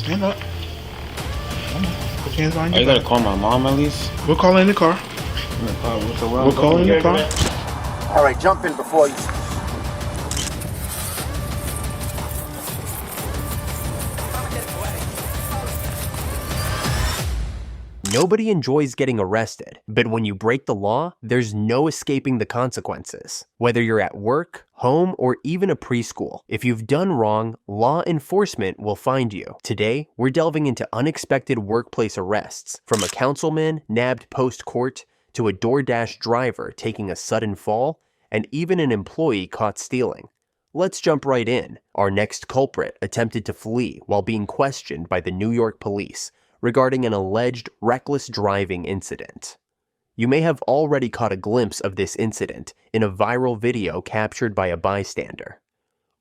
Stand up. Come on. Put your hands behind Are your you back. gonna call my mom at least? We'll call in the car. We'll call in the car. All right, jump in before you. Nobody enjoys getting arrested, but when you break the law, there's no escaping the consequences. Whether you're at work, home, or even a preschool, if you've done wrong, law enforcement will find you. Today, we're delving into unexpected workplace arrests, from a councilman nabbed post-court to a DoorDash driver taking a sudden fall, and even an employee caught stealing. Let's jump right in. Our next culprit attempted to flee while being questioned by the New York police regarding an alleged reckless driving incident. You may have already caught a glimpse of this incident in a viral video captured by a bystander.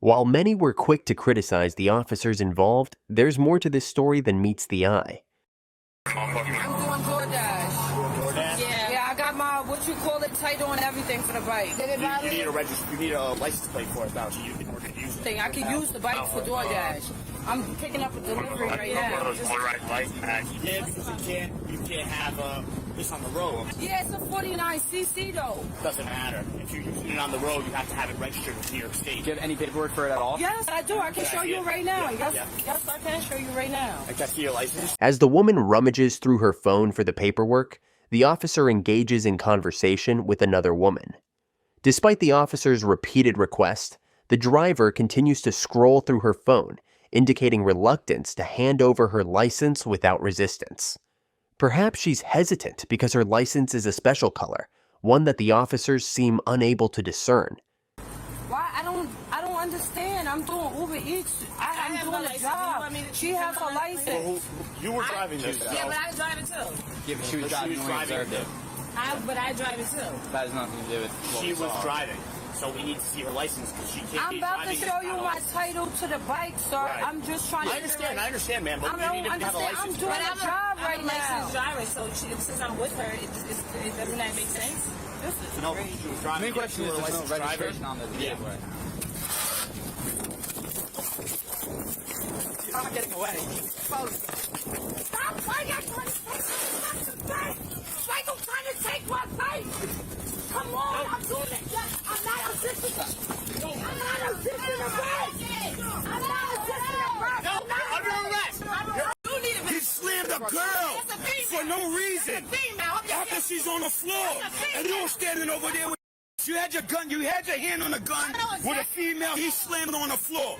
While many were quick to criticize the officers involved, there's more to this story than meets the eye. I'm doing DoorDash. Yeah, I got my, what you call it, title and everything for the bike. You need a register. You need a license plate for it, don't you? I can use the bike for DoorDash. I'm picking up a delivery right now. Yeah, because you can't have this on the road. Yeah, it's a 49cc though. Doesn't matter. If you're using it on the road, you have to have it registered with New York State. Do you have any paperwork for it at all? Yes, I do. I can show you right now. Yes, I can show you right now. I can see your license. As the woman rummages through her phone for the paperwork, the officer engages in conversation with another woman. Despite the officer's repeated request, the driver continues to scroll through her phone, indicating reluctance to hand over her license without resistance. Perhaps she's hesitant because her license is a special color, one that the officers seem unable to discern. Why? I don't understand. I'm doing Uber Eats. I'm doing a job. She has a license. Well, you were driving this. Yeah, but I drive it too. Yeah, but she was driving when we observed it. But I drive it too. That has nothing to do with what She we was saw. driving. So we need to see her license because she can't I'm be about to driving. show you my title to the bike, sir. Right. I'm just trying to... I understand, ma'am, but I you don't need to have a understand. license. I'm doing a job I'm right a licensed now. driver, so since I'm with her, it doesn't that make sense? This is No, crazy. she was The driving. main question is there's no registration on the Yeah. vehicle. I'm not getting away. Stop! Why are you trying to take my bike? Why are you trying to take my bike? Come on, I'm doing it. I'm not assisting the bike. I'm not assisting the bike. Under arrest. He slammed a girl for no reason. After she's on the floor, and you were standing over there with. You had your gun. You had your hand on the gun with a female. He slammed on the floor.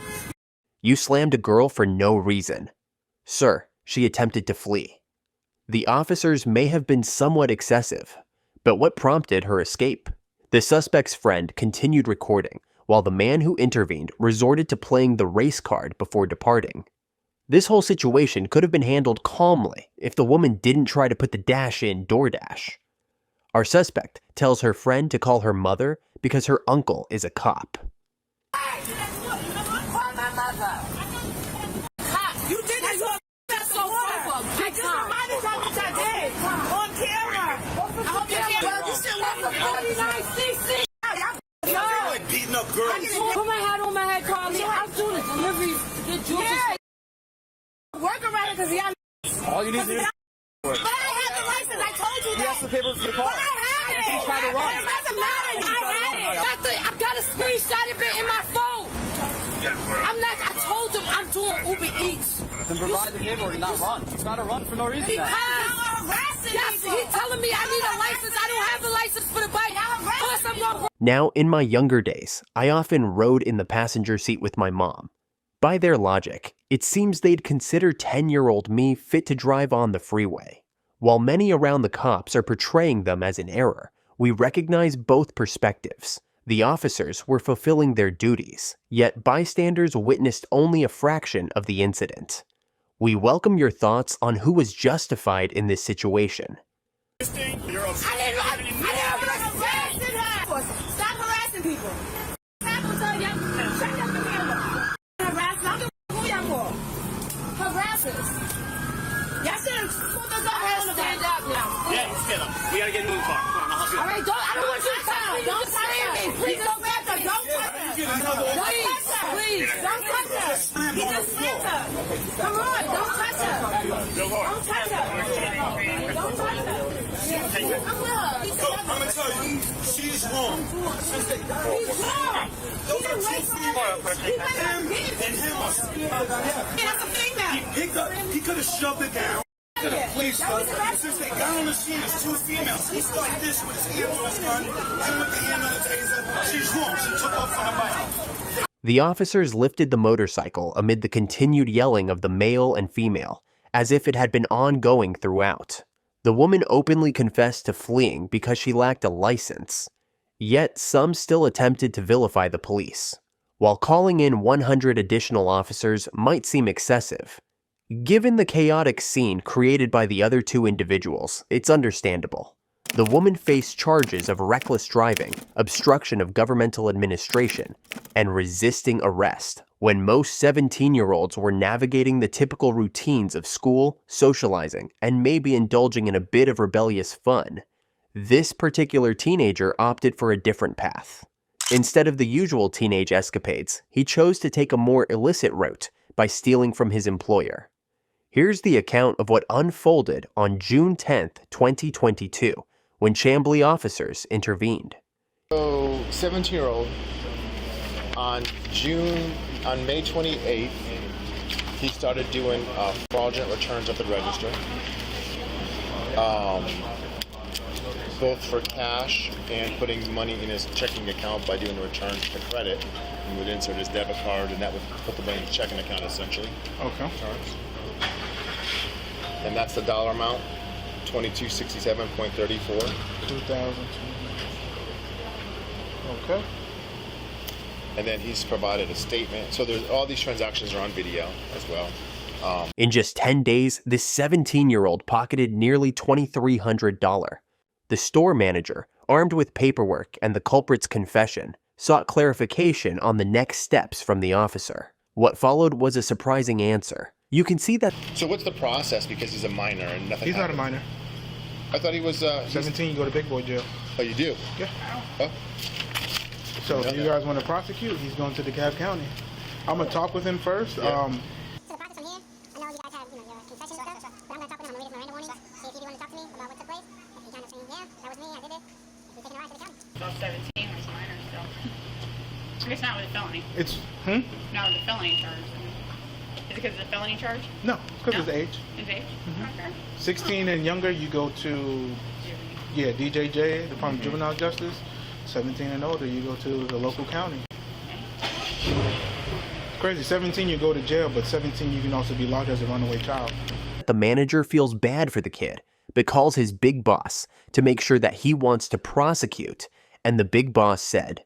You slammed a girl for no reason. Sir, she attempted to flee. The officers may have been somewhat excessive, but what prompted her escape? The suspect's friend continued recording, while the man who intervened resorted to playing the race card before departing. This whole situation could have been handled calmly if the woman didn't try to put the dash in DoorDash. Our suspect tells her friend to call her mother because her uncle is a cop. You did this on big time. On camera. I hope you can't. You still left for 49cc. Like beating up girls. Put my hat on my head, Carly. I'm doing a delivery to get juice. Work around it because he had. All you need to do is But I have the license. I told you that. that's the paper for the car. But I had it. He's trying to run. It doesn't matter. I had it. I got a screenshot of it in my phone. I told him I'm doing Uber Eats. Then provide the paperwork and not run. He's trying to run for no reason. Yes, he's telling me I need a license. I don't have a license for the bike. Plus, I'm not. Now, in my younger days, I often rode in the passenger seat with my mom. By their logic, it seems they'd consider 10-year-old me fit to drive on the freeway. While many around the cops are portraying them as in error, we recognize both perspectives. The officers were fulfilling their duties, yet bystanders witnessed only a fraction of the incident. We welcome your thoughts on who was justified in this situation. Stop harassing people. Harassers. Y'all should have put us on stand up now. Yeah, stand up. We gotta get in the car. Come on, I'll help you. All right, I don't want you to touch me. Don't touch me. Please don't touch her. Don't touch her. Please, don't touch her. He just slammed her. Come on, don't touch her. She's wrong. He's wrong. He didn't rape her. He went Him up and and him are that's a female. he could have shoved it down. Please, since they got on the scene, it's two females. He started this with his hand on his gun, him with the hand on the taser. She's wrong. She took off from the bike. The officers lifted the motorcycle amid the continued yelling of the male and female, as if it had been ongoing throughout. The woman openly confessed to fleeing because she lacked a license. Yet some still attempted to vilify the police. While calling in 100 additional officers might seem excessive, given the chaotic scene created by the other two individuals, it's understandable. The woman faced charges of reckless driving, obstruction of governmental administration, and resisting arrest when most 17-year-olds were navigating the typical routines of school, socializing, and maybe indulging in a bit of rebellious fun. This particular teenager opted for a different path. Instead of the usual teenage escapades, he chose to take a more illicit route by stealing from his employer. Here's the account of what unfolded on June 10th, 2022, when Chamblee officers intervened. So, 17-year-old, on May 28th, he started doing fraudulent returns at the register, both for cash and putting money in his checking account by doing the return for credit. He would insert his debit card, and that would put the money in his checking account, essentially. Okay. And that's the dollar amount, $2267.34. 2,000. Okay. And then he's provided a statement. So there's all these transactions are on video as well. In just 10 days, this 17-year-old pocketed nearly $2,300. The store manager, armed with paperwork and the culprit's confession, sought clarification on the next steps from the officer. What followed was a surprising answer. You can see that. So what's the process? Because he's a minor and nothing. He's happened. not a minor. I thought he was 17, you go to big boy jail. Oh, you do? Yeah. Oh. So if you guys want to prosecute, he's going to DeKalb County. I'm going to talk with him first. Yeah. So the process from here, I know you guys have, your confession stuff, but I'm going to talk with him. I'm going to read his Miranda warnings, see if he want to talk to me about what took place. If he kind of saying, yeah, that was me, I did it. If we're taking a ride to the county. So 17 was minor still. It's not with a felony. It's, Not with a felony charge. Is it because it's a felony charge? No, it's because No. of his age. His age? Okay. 16 and younger, you go to, DJJ, Department of Juvenile Justice. 17 and older, you go to the local county. It's crazy. 17, you go to jail, but 17, you can also be lodged as a runaway child. the manager feels bad for the kid, but calls his big boss to make sure that he wants to prosecute, and the big boss said,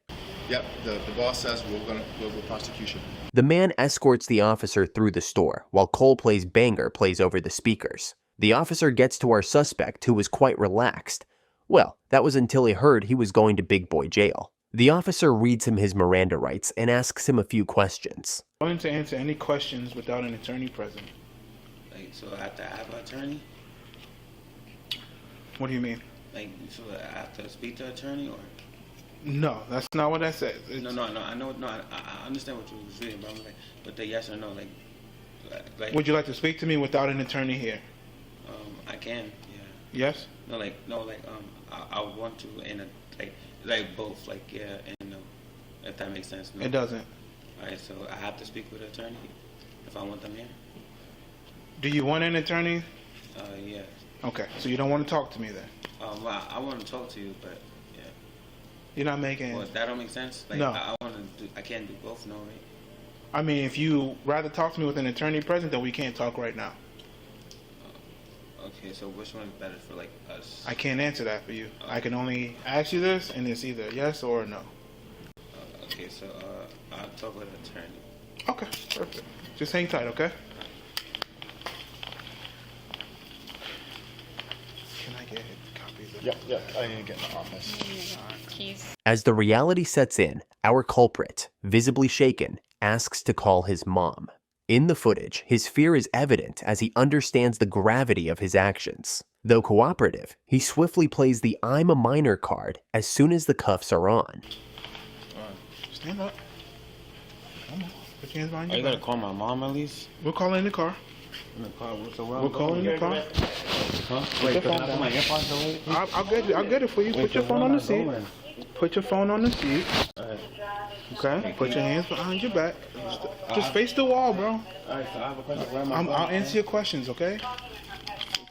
Yep, the boss says we'll go prosecution. The man escorts the officer through the store while Coldplay's banger plays over the speakers. The officer gets to our suspect, who was quite relaxed. Well, that was until he heard he was going to big boy jail. The officer reads him his Miranda rights and asks him a few questions. I'm going to answer any questions without an attorney present. Like, so I have to have an attorney? What do you mean? Like, so I have to speak to an attorney, or? No, that's not what I said. No, I know, I understand what you was reading, but I'm like, but the yes or no, like. Would you like to speak to me without an attorney here? I can, yeah. Yes? I would want to, and like both, like, yeah and no, if that makes sense. No. It doesn't. Alright, so I have to speak with an attorney if I want them here? Do you want an attorney? Yeah. Okay, so you don't want to talk to me then? Well, I want to talk to you, but yeah. You're not making... Well, that don't make sense? Like, no. I can't do both, no, right? I mean, if you rather talk to me with an attorney present, then we can't talk right now. Okay, so which one is better for, like, us? I can't answer that for you. I can only ask you this, and it's either yes or no. Okay, so I'll talk with an attorney. Okay, perfect. Just hang tight, okay? Can I get copies of Yeah, I need to get in the office. As the reality sets in, our culprit, visibly shaken, asks to call his mom. In the footage, his fear is evident as he understands the gravity of his actions. Though cooperative, he swiftly plays the "I'm a minor" card as soon as the cuffs are on. Stand up. Come on. Put your hands behind your Are you back. gonna call my mom at least? We'll call her in the car. In the car. So where We're I'm calling going? the car. Huh? your Wait, phone cause I down. put my AirPods away. I'll get it for you. Put your phone on the seat. Put your phone on the seat. Alright. Okay. Put your hands behind your back. Just face the wall, bro. Alright, so I have a question. Where am I going? I'll answer your questions, okay?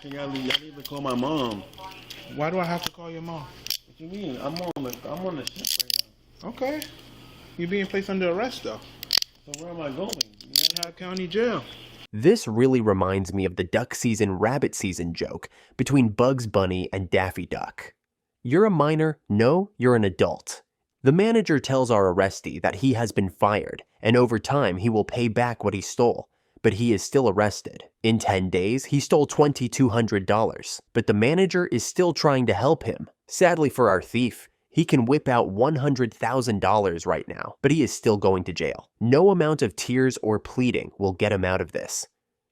Y'all need to call my mom. Why do I have to call your mom? What you mean? I'm on the ship right now. Okay. You're being placed under arrest, though. So where am I going? DeKalb County Jail. This really reminds me of the duck season, rabbit season joke between Bugs Bunny and Daffy Duck. You're a minor? No, you're an adult. The manager tells our arrestee that he has been fired, and over time he will pay back what he stole, but he is still arrested. In 10 days, he stole $2,200, but the manager is still trying to help him. Sadly for our thief, he can whip out $100,000 right now, but he is still going to jail. No amount of tears or pleading will get him out of this.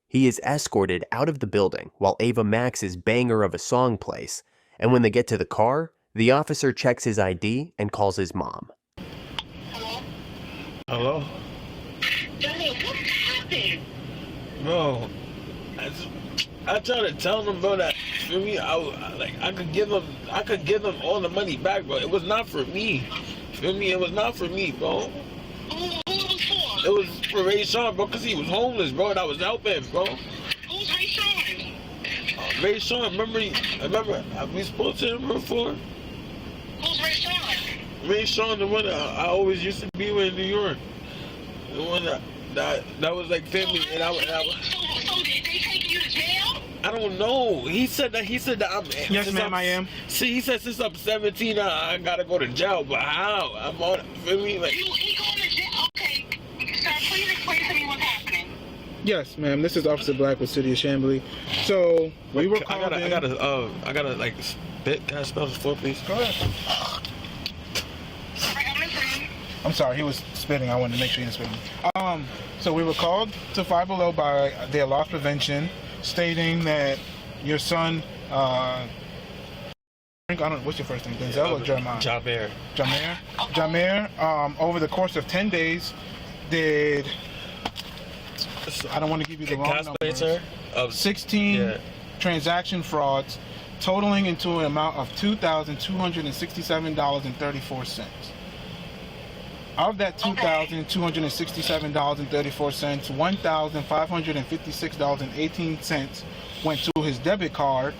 He is escorted out of the building while Ava Max's banger of a song plays, and when they get to the car, the officer checks his ID and calls his mom. Hello? Johnny, what happened? Bro, I tried to tell them, bro, that for me, I could give them all the money back, bro. It was not for me. For me, it was not for me, bro. Who it was for? It was for Ray Sean, bro, because he was homeless, bro, and I was helping him, bro. Who's Ray Sean? Ray Sean, remember we spoke to him before? Who's Ray Sean? Ray Sean, the one that I always used to be with in New York. The one that was like family, and I was. So did they take you to jail? I don't know. He said that I'm. Yes, ma'am, I am. See, he said since I'm 17, I gotta go to jail. But how? I'm on. Feel me? Like. He going to jail? Okay. Sir, please explain to me what's happening. Yes, ma'am. This is Officer Black with City of Chamblee. So we were called in. I gotta like spit. Can I spell this for, please? Go ahead. I'm sorry, he was spitting. I wanted to make sure he didn't spit. So we were called to Five Below by their loss prevention, stating that your son, I don't know, what's your first name, Denzel or Jeremiah? Jameer, over the course of 10 days, did, I don't want to give you the wrong numbers, 16 transaction frauds, totaling into an amount of $2,267.34. Of that $2,267.34, $1,556.18 went to his debit card,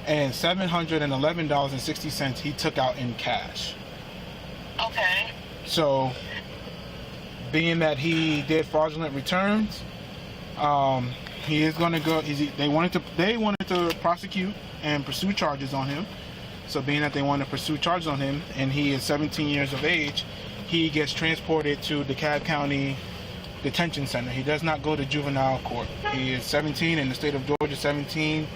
and $711.60 he took out in cash. Okay. So, being that he did fraudulent returns, he is going to go. They wanted to prosecute and pursue charges on him. So, being that they want to pursue charges on him, and he is 17 years of age, he gets transported to DeKalb County Detention Center. He does not go to juvenile court. He is 17 in the state of Georgia. 17.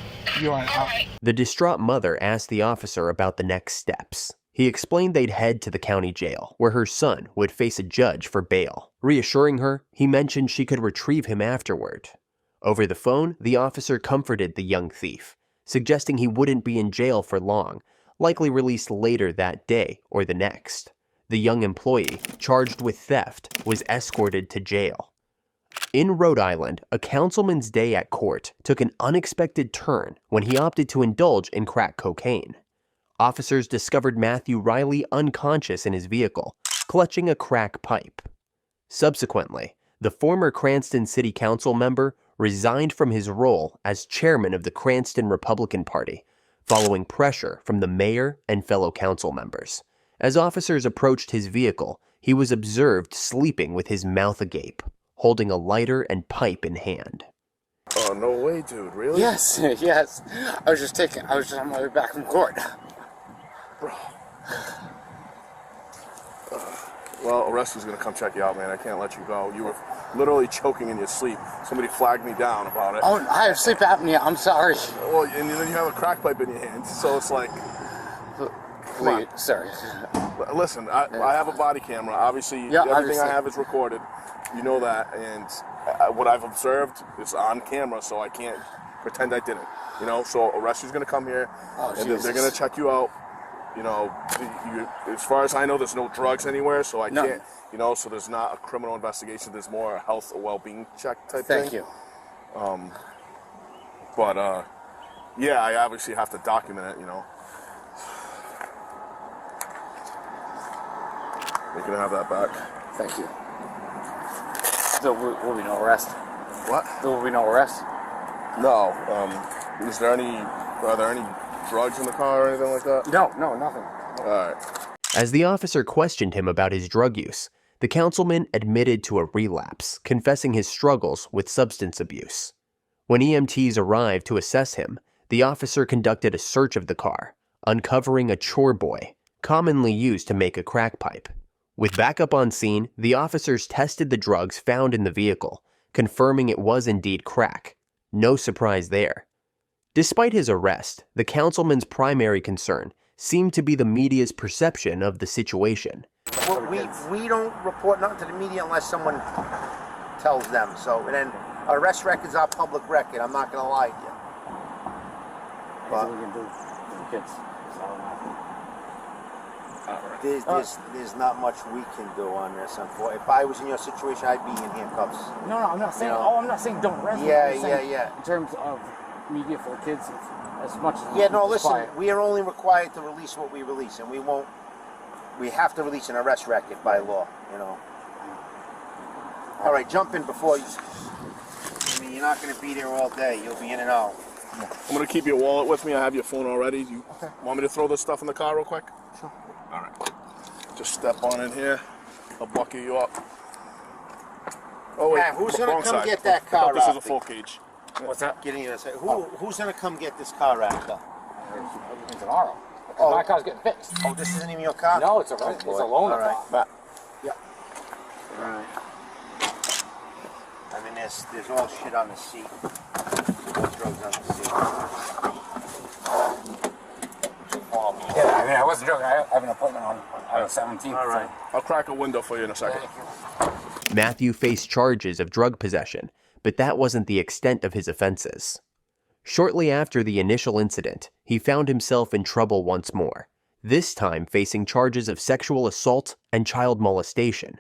You are out. The distraught mother asked the officer about the next steps. He explained they'd head to the county jail, where her son would face a judge for bail. Reassuring her, he mentioned she could retrieve him afterward. Over the phone, the officer comforted the young thief, suggesting he wouldn't be in jail for long, likely released later that day or the next. The young employee, charged with theft, was escorted to jail. In Rhode Island, a councilman's day at court took an unexpected turn when he opted to indulge in crack cocaine. Officers discovered Matthew Riley unconscious in his vehicle, clutching a crack pipe. Subsequently, the former Cranston City Council member resigned from his role as chairman of the Cranston Republican Party, following pressure from the mayor and fellow council members. As officers approached his vehicle, he was observed sleeping with his mouth agape, holding a lighter and pipe in hand. Oh, no way, dude. Really? Yes, yes. I was just on my way back from court. Bro. Well, a rescue's gonna come check you out, man. I can't let you go. You were literally choking in your sleep. Somebody flagged me down about it. Oh, I have sleep apnea. I'm sorry. Well, and then you have a crack pipe in your hand, so it's like... Wait, sorry. Listen, I have a body camera. Obviously, everything I have is recorded. You know that, and what I've observed is on camera, so I can't pretend I didn't. You know, so a rescue's gonna come here, and they're gonna check you out. You know, as far as I know, there's no drugs anywhere, so I can't. You know, so there's not a criminal investigation. There's more a health or well-being check type thing. Thank you. But yeah, I obviously have to document it, you know. You can have that back. Thank you. So will be no arrest? What? There will be no arrest? No. Are there any drugs in the car or anything like that? No, nothing. All right. As the officer questioned him about his drug use, the councilman admitted to a relapse, confessing his struggles with substance abuse. When EMTs arrived to assess him, the officer conducted a search of the car, uncovering a chore boy, commonly used to make a crack pipe. With backup on scene, the officers tested the drugs found in the vehicle, confirming it was indeed crack. No surprise there. Despite his arrest, the councilman's primary concern seemed to be the media's perception of the situation. Well, we don't report nothing to the media unless someone tells them. So, and then arrest records are public record. I'm not going to lie to you. But What we can do for the kids. there's not much we can do on this. Unfortunately, if I was in your situation, I'd be in handcuffs. No, I'm not saying. You know? I'm not saying don't arrest them. Yeah, I'm saying yeah. In terms of media for the kids, as much as Yeah, no. it's Listen, required. we are only required to release what we release, and we won't. We have to release an arrest record by law. You know. All right, jump in before you. I mean, you're not going to be there all day. You'll be in and out. I'm going to keep your wallet with me. I have your phone already. You want me to throw this stuff in the car real quick? Sure. All right. Just step on in here. I'll buckle you up. Oh, wait. Matt, who's going wrong to come side. get that car I thought this out? is a full cage. What's that? Get in here. Who's going to come get this car out, though? Tomorrow. Oh. My car's getting fixed. Oh, this isn't even your car? No, it's a loaner All right. car. Matt. Yep. All right. I mean, there's all shit on the seat. All drugs on the seat. Yeah, I mean, I wasn't joking. I have an appointment on the 17th. All right. I'll crack a window for you in a second. Matthew faced charges of drug possession, but that wasn't the extent of his offenses. Shortly after the initial incident, he found himself in trouble once more, this time facing charges of sexual assault and child molestation.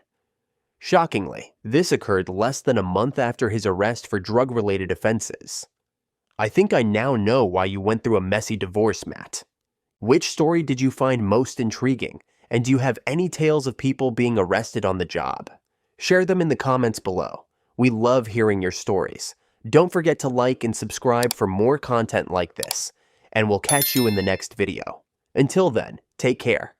Shockingly, this occurred less than a month after his arrest for drug-related offenses. I think I now know why you went through a messy divorce, Matt. Which story did you find most intriguing, and do you have any tales of people being arrested on the job? Share them in the comments below. We love hearing your stories. Don't forget to like and subscribe for more content like this, and we'll catch you in the next video. Until then, take care.